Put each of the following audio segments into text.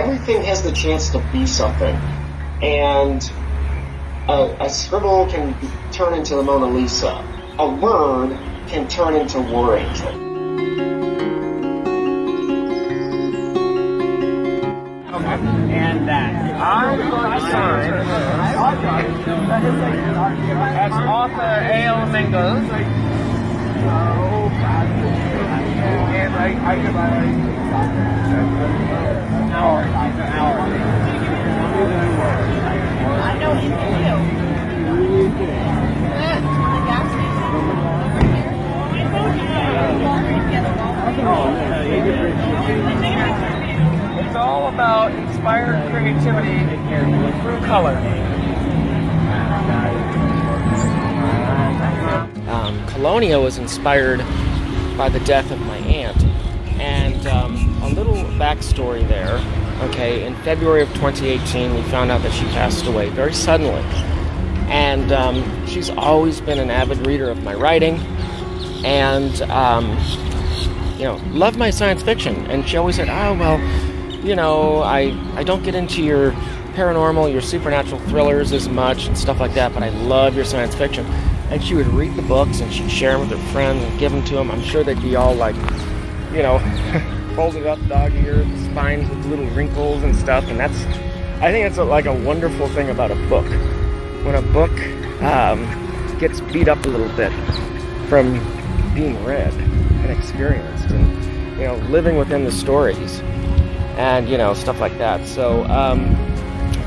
everything has the chance to be something. And a scribble can turn into the Mona Lisa. A word can turn into War Angel. And that I'm going to sign as author A.L. Mengel. And I know you do. It's all about inspired creativity through color. Colonia was inspired by the death of my aunt, and a little backstory there. Okay, in February of 2018, we found out that she passed away very suddenly, and she's always been an avid reader of my writing, and loved my science fiction. And she always said, "Oh well, I don't get into your paranormal, your supernatural thrillers as much and stuff like that, but I love your science fiction." And she would read the books and she'd share them with her friends and give them to them. I'm sure they'd be all like, folded up dog ears, spines with little wrinkles and stuff. And I think that's like a wonderful thing about a book. When a book gets beat up a little bit from being read and experienced and, living within the stories and, stuff like that. So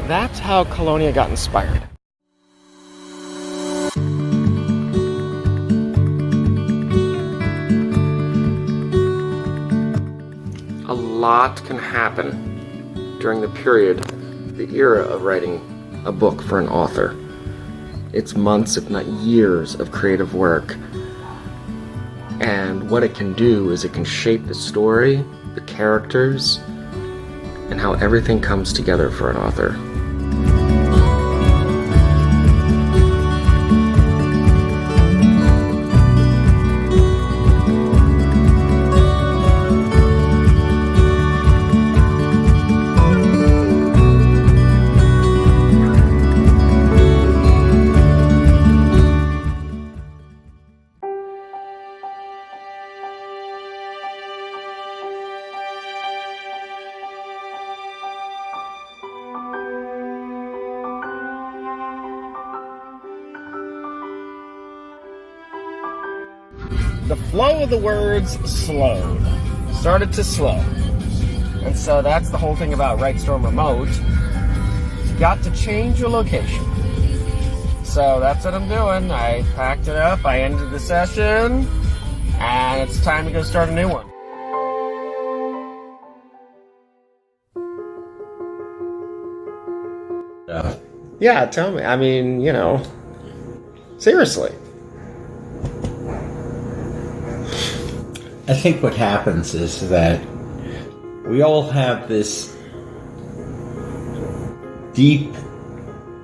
that's how Colonia got inspired. A lot can happen during the era of writing a book for an author. It's months, if not years, of creative work. And what it can do is it can shape the story, the characters, and how everything comes together for an author. The flow of the words started to slow. And so that's the whole thing about WriteStorm Remote. You got to change your location. So that's what I'm doing. I packed it up, I ended the session, and it's time to go start a new one. Yeah, tell me. I mean, seriously. I think what happens is that we all have this deep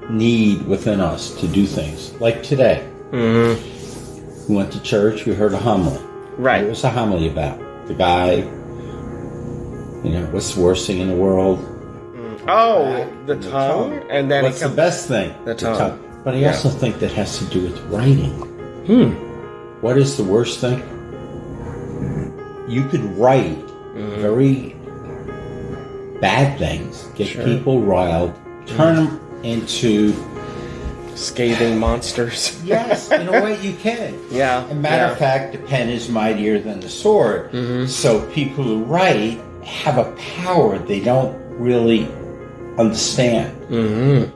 need within us to do things. Like today. Mm-hmm. We went to church, we heard a homily. Right. What was the homily about? The guy, what's the worst thing in the world? Oh, the tongue? And then what's the best thing? The tongue. But I also think that has to do with writing. What is the worst thing? You could write very bad things, get people riled, turn them into scathing monsters. Yes, in a way you can. Yeah. As a matter of fact, the pen is mightier than the sword. Mm-hmm. So people who write have a power they don't really understand. Mm-hmm.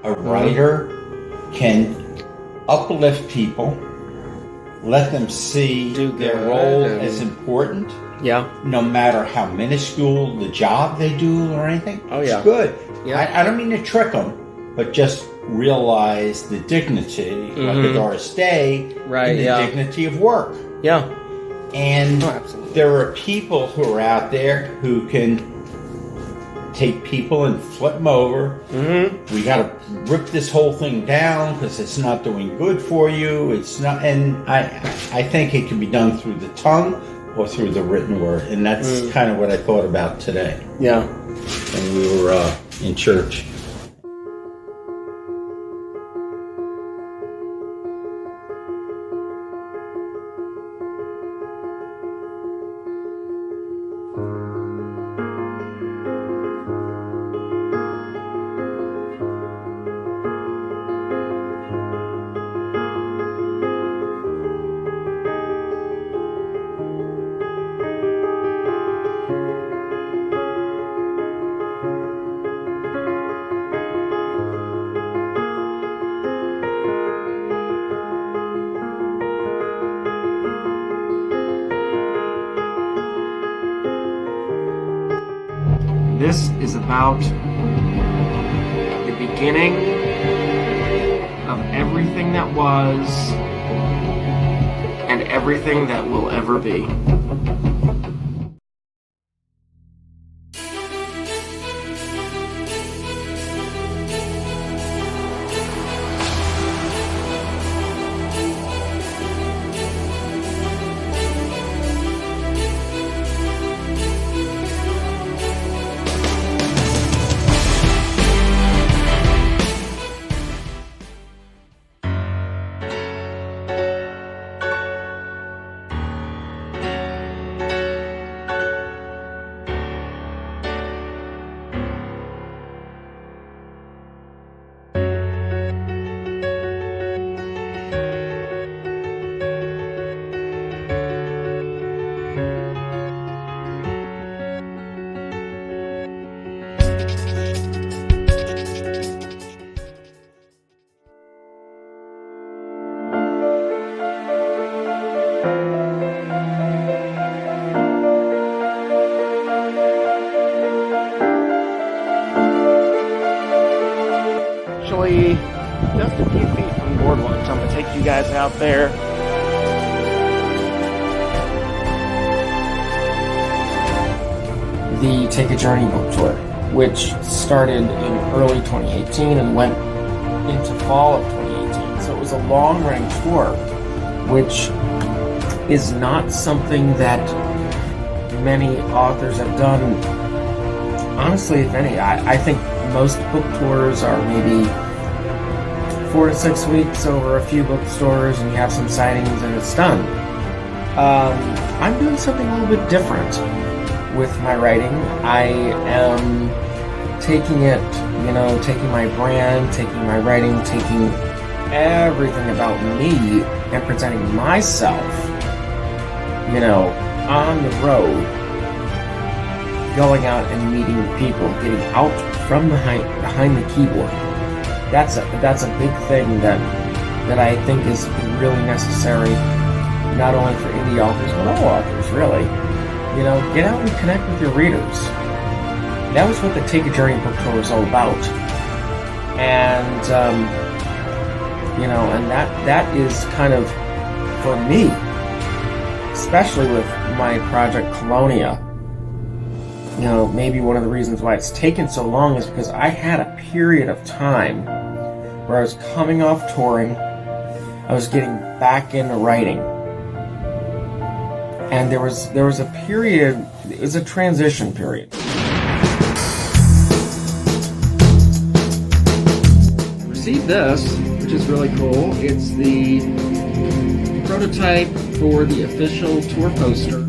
A writer can uplift people, let them see their role as important. Yeah. No matter how minuscule the job they do or anything. Oh, yeah. It's good. Yeah. I don't mean to trick them, but just realize the dignity, like a Doris Day, right, in the dignity of work. Yeah. And Oh, absolutely. there are people who are out there who can take people and flip them over. Mm-hmm. We got to rip this whole thing down because it's not doing good for you. It's not, and I think it can be done through the tongue or through the written word, and that's kind of what I thought about today. Yeah. When we were in church. This is about the beginning of everything that was and everything that will ever be. Actually, just a few feet from the boardwalk, so I'm going to take you guys out there. The Take a Journey book tour, which started in early 2018 and went into fall of 2018. So it was a long-running tour, which is not something that many authors have done. Honestly, if any, I think most book tours are maybe 4 to 6 weeks over a few bookstores, and you have some signings and it's done. I'm doing something a little bit different with my writing. I am taking it, taking my brand, taking my writing, taking everything about me and presenting myself, on the road, going out and meeting people, getting out from behind the keyboard. That's a big thing that I think is really necessary, not only for indie authors, but all authors, really. Get out and connect with your readers. That was what the Take a Journey book tour was all about. And, and that is kind of, for me, especially with my project Colonia, maybe one of the reasons why it's taken so long is because I had a period of time where I was coming off touring, I was getting back into writing. And there was a period, it was a transition period. I received this, which is really cool. It's the prototype for the official tour poster.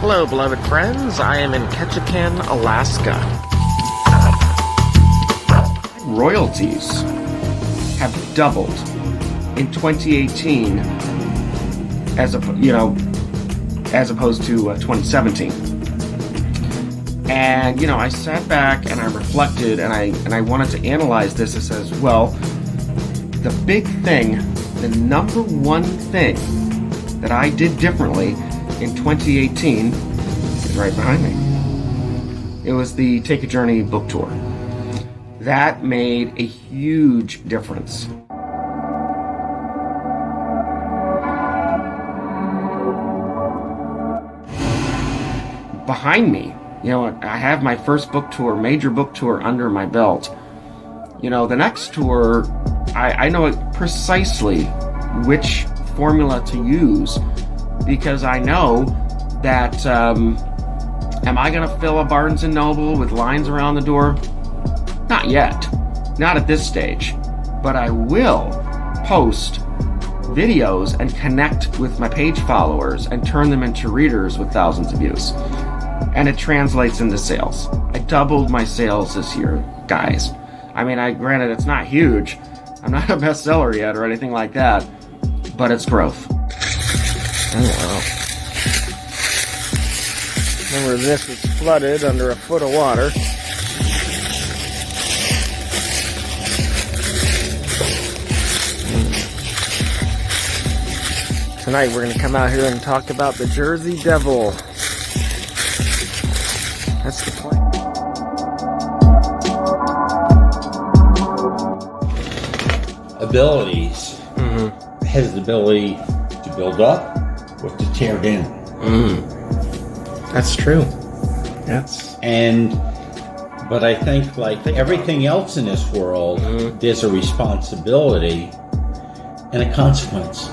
Hello, beloved friends. I am in Ketchikan, Alaska. Royalties have doubled in 2018 as opposed to 2017. And I sat back and I reflected and I wanted to analyze this. It says, well, the big thing, the number one thing that I did differently in 2018 is right behind me. It was the Take a Journey book tour. That made a huge difference. Behind me, I have my first book tour, major book tour under my belt. The next tour, I know precisely which formula to use, because I know that, am I going to fill a Barnes & Noble with lines around the door? Not yet. Not at this stage. But I will post videos and connect with my page followers and turn them into readers with thousands of views. And it translates into sales. I doubled my sales this year, guys. Granted, it's not huge. I'm not a bestseller yet or anything like that, but it's growth. Oh, wow. Remember, this is flooded under a foot of water. Tonight we're going to come out here and talk about the Jersey Devil. That's the plan. Abilities. Has the ability to build up or to tear down. That's true. But I think, like everything else in this world, there's a responsibility and a consequence.